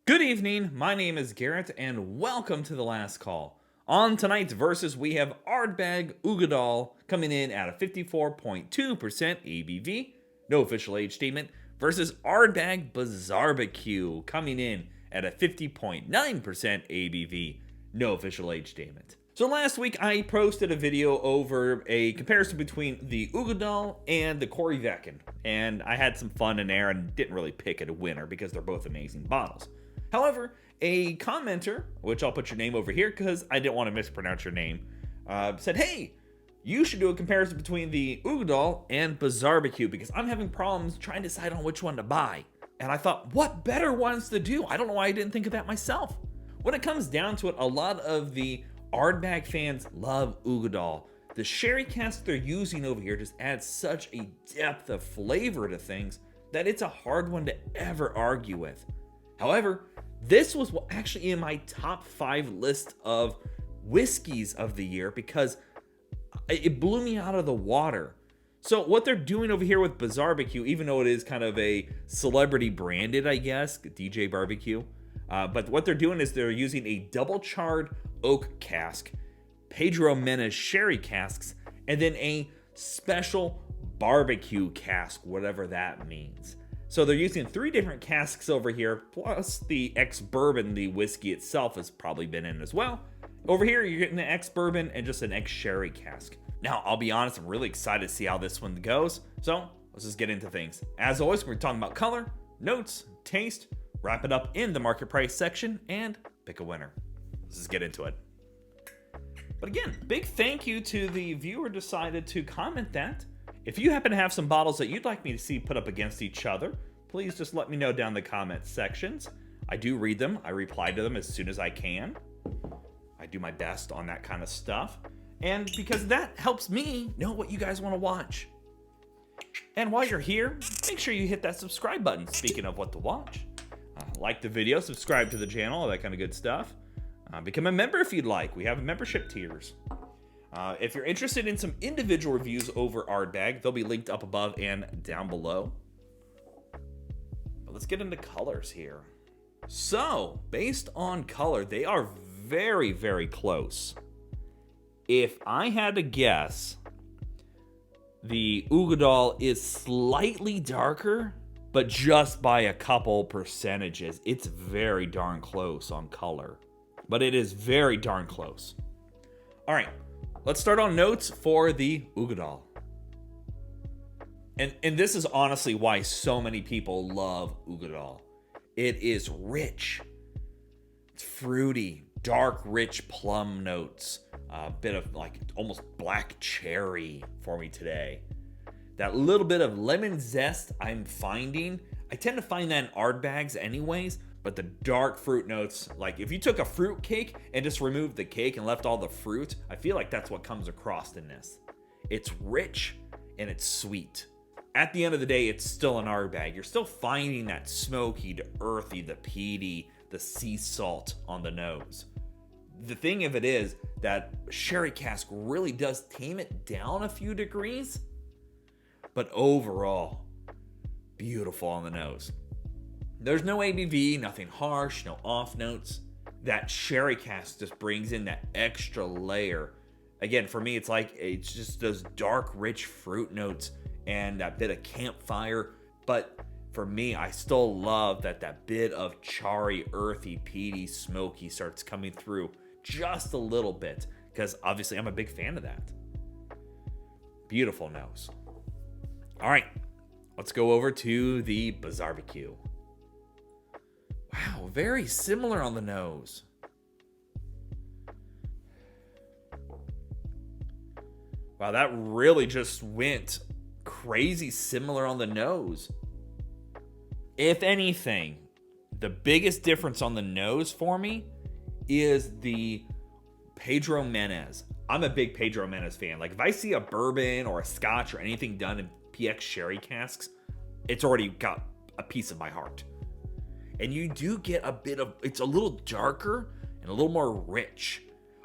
Good evening, my name is Garrett, and welcome to The Last Call. On tonight's Versus, we have Ardbeg Uigedail coming in at a 54.2% ABV, no official age statement, versus Ardbeg BizarreBQ coming in at a 50.9% ABV, no official age statement. So last week I posted a video over a comparison between the Uigedail and the Ardbeg, and I had some fun in there and didn't really pick a winner because they're both amazing bottles. However, a commenter, which I'll put your name over here because I didn't want to mispronounce your name, said, hey, you should do a comparison between the Uigedail and BizarreBQ because I'm having problems trying to decide on which one to buy. And I thought, what better ones to do? I don't know why I didn't think of that myself. When it comes down to it, a lot of the Ardbeg fans love Uigedail. The sherry cask they're using over here just adds such a depth of flavor to things that it's a hard one to ever argue with. However, this was actually in my top 5 list of whiskeys of the year because it blew me out of the water. So what they're doing over here with BizarreBQ, even though it is kind of a celebrity branded, I guess, DJ Barbecue, but what they're doing is they're using a double charred oak cask, Pedro Menez sherry casks, and then a special barbecue cask, whatever that means. So they're using 3 different casks over here, plus the ex-bourbon, the whiskey itself has probably been in as well. Over here, you're getting an ex-bourbon and just an ex-sherry cask. Now, I'll be honest, I'm really excited to see how this one goes. So let's just get into things. As always, we're talking about color, notes, taste, wrap it up in the market price section, and pick a winner. Let's just get into it. But again, big thank you to the viewer decided to comment that. If you happen to have some bottles that you'd like me to see put up against each other, please just let me know down in the comment sections. I do read them. I reply to them as soon as I can. I do my best on that kind of stuff. And because that helps me know what you guys want to watch. And while you're here, make sure you hit that subscribe button, speaking of what to watch. Like the video, subscribe to the channel, all that kind of good stuff. Become a member if you'd like. We have membership tiers. If you're interested in some individual reviews over Ardbeg, they'll be linked up above and down below. But let's get into colors here. So, based on color, they are very, very close. If I had to guess, the Uigedail is slightly darker, but just by a couple percentages. It's very darn close on color, but it is very darn close. All right. Let's start on notes for the Uigedail. And this is honestly why so many people love Uigedail. It is rich. It's fruity, dark, rich plum notes. A bit of like almost black cherry for me today. That little bit of lemon zest I'm finding. I tend to find that in Ardbegs anyways. But the dark fruit notes, like if you took a fruit cake and just removed the cake and left all the fruit, I feel like that's what comes across in this. It's rich and it's sweet. At the end of the day, it's still an Ardbeg. You're still finding that smoky, the earthy, the peaty, the sea salt on the nose. The thing of it is that sherry cask really does tame it down a few degrees, but overall, beautiful on the nose. There's no ABV, nothing harsh, no off notes. That sherry cask just brings in that extra layer. Again, for me, it's just those dark, rich fruit notes and that bit of campfire. But for me, I still love that bit of charry, earthy, peaty, smoky starts coming through just a little bit. Because obviously, I'm a big fan of that. Beautiful nose. All right, let's go over to the BizarreBQ. Wow, very similar on the nose. Wow, that really just went crazy similar on the nose. If anything, the biggest difference on the nose for me is the Pedro Menez. I'm a big Pedro Menez fan. Like if I see a bourbon or a Scotch or anything done in PX sherry casks, it's already got a piece of my heart. And you do get a bit of, it's a little darker and a little more rich.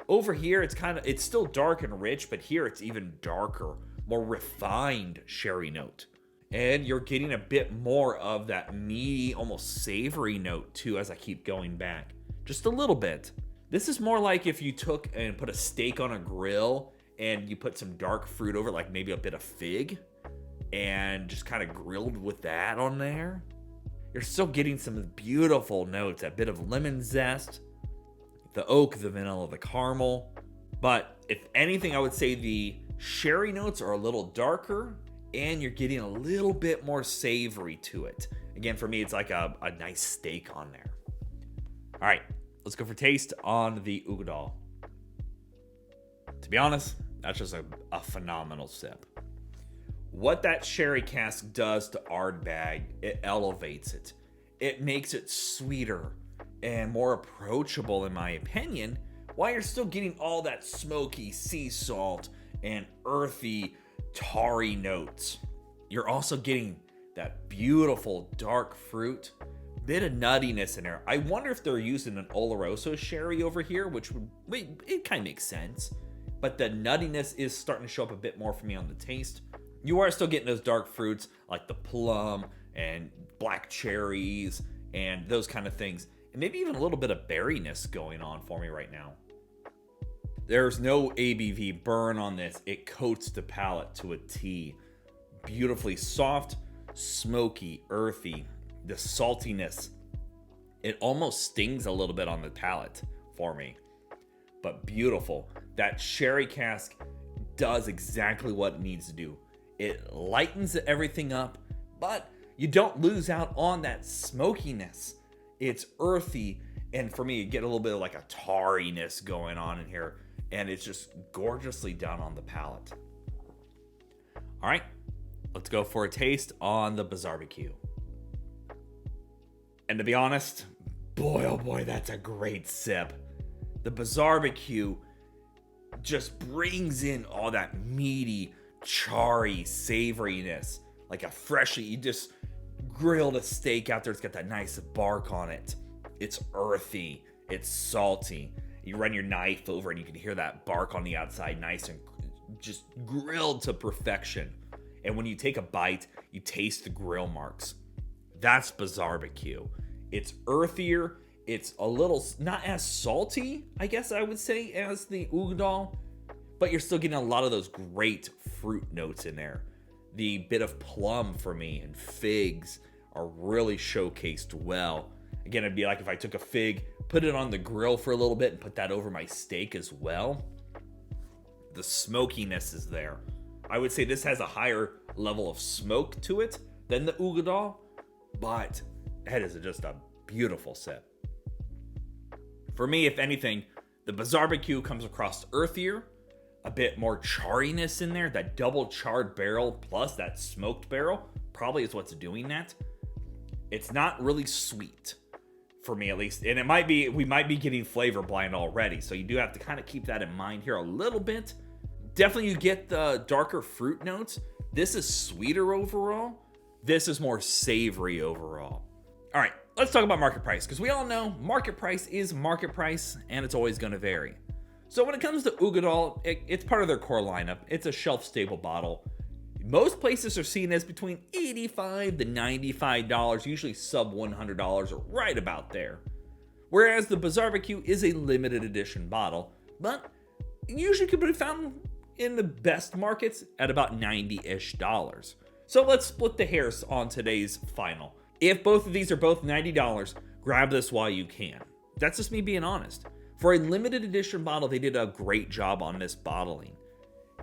Over here, it's still dark and rich, but here it's even darker, more refined sherry note. And you're getting a bit more of that meaty, almost savory note too as I keep going back. Just a little bit. This is more like if you took and put a steak on a grill and you put some dark fruit over, like maybe a bit of fig, and just kind of grilled with that on there. You're still getting some beautiful notes, that bit of lemon zest, the oak, the vanilla, the caramel. But if anything, I would say the sherry notes are a little darker and you're getting a little bit more savory to it. Again, for me, it's like a nice steak on there. All right, let's go for taste on the Uigedail. To be honest, that's just a phenomenal sip. What that sherry cask does to Ardbeg, it elevates it. It makes it sweeter and more approachable, in my opinion, while you're still getting all that smoky sea salt and earthy, tarry notes. You're also getting that beautiful dark fruit, bit of nuttiness in there. I wonder if they're using an Oloroso sherry over here, which would, it kind of makes sense. But the nuttiness is starting to show up a bit more for me on the taste. You are still getting those dark fruits like the plum and black cherries and those kind of things. And maybe even a little bit of berryness going on for me right now. There's no ABV burn on this. It coats the palate to a T. Beautifully soft, smoky, earthy. The saltiness, it almost stings a little bit on the palate for me. But beautiful. That sherry cask does exactly what it needs to do. It lightens everything up, but you don't lose out on that smokiness. It's earthy, and for me, you get a little bit of like a tarriness going on in here, and it's just gorgeously done on the palate. All right, let's go for a taste on the BizarreBQ. And to be honest, boy, oh boy, that's a great sip. The BizarreBQ just brings in all that meaty, charry savoriness, like a freshly, you just grilled a steak out there. It's got that nice bark on it. It's earthy, it's salty. You run your knife over and you can hear that bark on the outside, nice and just grilled to perfection. And when you take a bite, you taste the grill marks. That's BizarreBQ. It's earthier. It's a little not as salty, I guess I would say, as the Uigedail, but you're still getting a lot of those great fruit notes in there. The bit of plum for me and figs are really showcased well. Again, it'd be like if I took a fig, put it on the grill for a little bit and put that over my steak as well. The smokiness is there. I would say this has a higher level of smoke to it than the Uigedail, but that is just a beautiful sip. For me, if anything, the BizarreBQ comes across earthier, a bit more charriness in there. That double charred barrel plus that smoked barrel probably is what's doing that. It's not really sweet, for me at least. And it might be, we might be getting flavor blind already. So you do have to kind of keep that in mind here a little bit. Definitely you get the darker fruit notes. This is sweeter overall. This is more savory overall. All right, let's talk about market price, because we all know market price is market price and it's always going to vary. So when it comes to Uigedail, it's part of their core lineup. It's a shelf-stable bottle. Most places are seen as between $85 to $95, usually sub $100 or right about there. Whereas the BizarreBQ is a limited edition bottle, but usually could be found in the best markets at about $90-ish. So let's split the hairs on today's final. If both of these are both $90, grab this while you can. That's just me being honest. For a limited edition bottle, they did a great job on this bottling.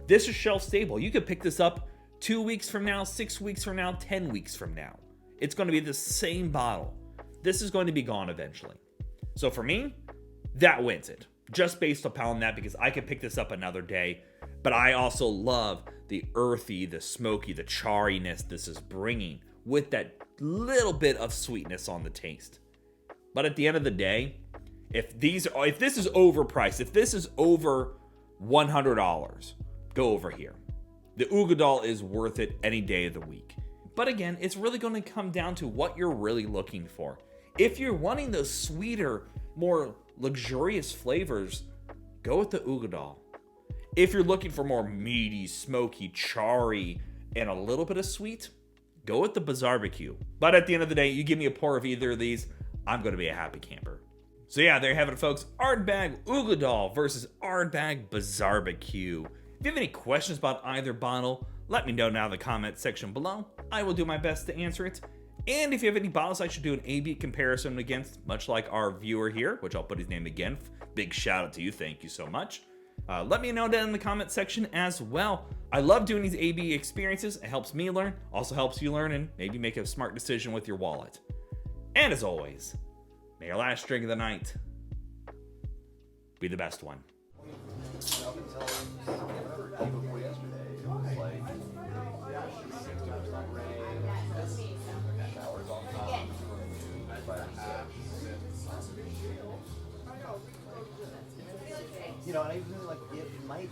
This is shelf stable. You could pick this up 2 weeks from now, 6 weeks from now, 10 weeks from now. It's going to be the same bottle. This is going to be gone eventually. So for me, that wins it. Just based upon that, because I could pick this up another day. But I also love the earthy, the smoky, the charriness this is bringing with that little bit of sweetness on the taste. But at the end of the day, if this is overpriced, if this is over $100, go over here. The Uigedail is worth it any day of the week. But again, it's really going to come down to what you're really looking for. If you're wanting those sweeter, more luxurious flavors, go with the Uigedail. If you're looking for more meaty, smoky, charry, and a little bit of sweet, go with the BizarreBQ. But at the end of the day, you give me a pour of either of these, I'm going to be a happy camper. So yeah, there you have it, folks. Ardbeg Uigedail versus Ardbeg BizarreBQ. If you have any questions about either bottle, let me know down in the comment section below. I will do my best to answer it. And if you have any bottles I should do an A-B comparison against, much like our viewer here, which I'll put his name again. Big shout out to you. Thank you so much. Let me know down in the comment section as well. I love doing these A-B experiences. It helps me learn, also helps you learn, and maybe make a smart decision with your wallet. And as always, may your last drink of the night be the best one. You know, and I really like it might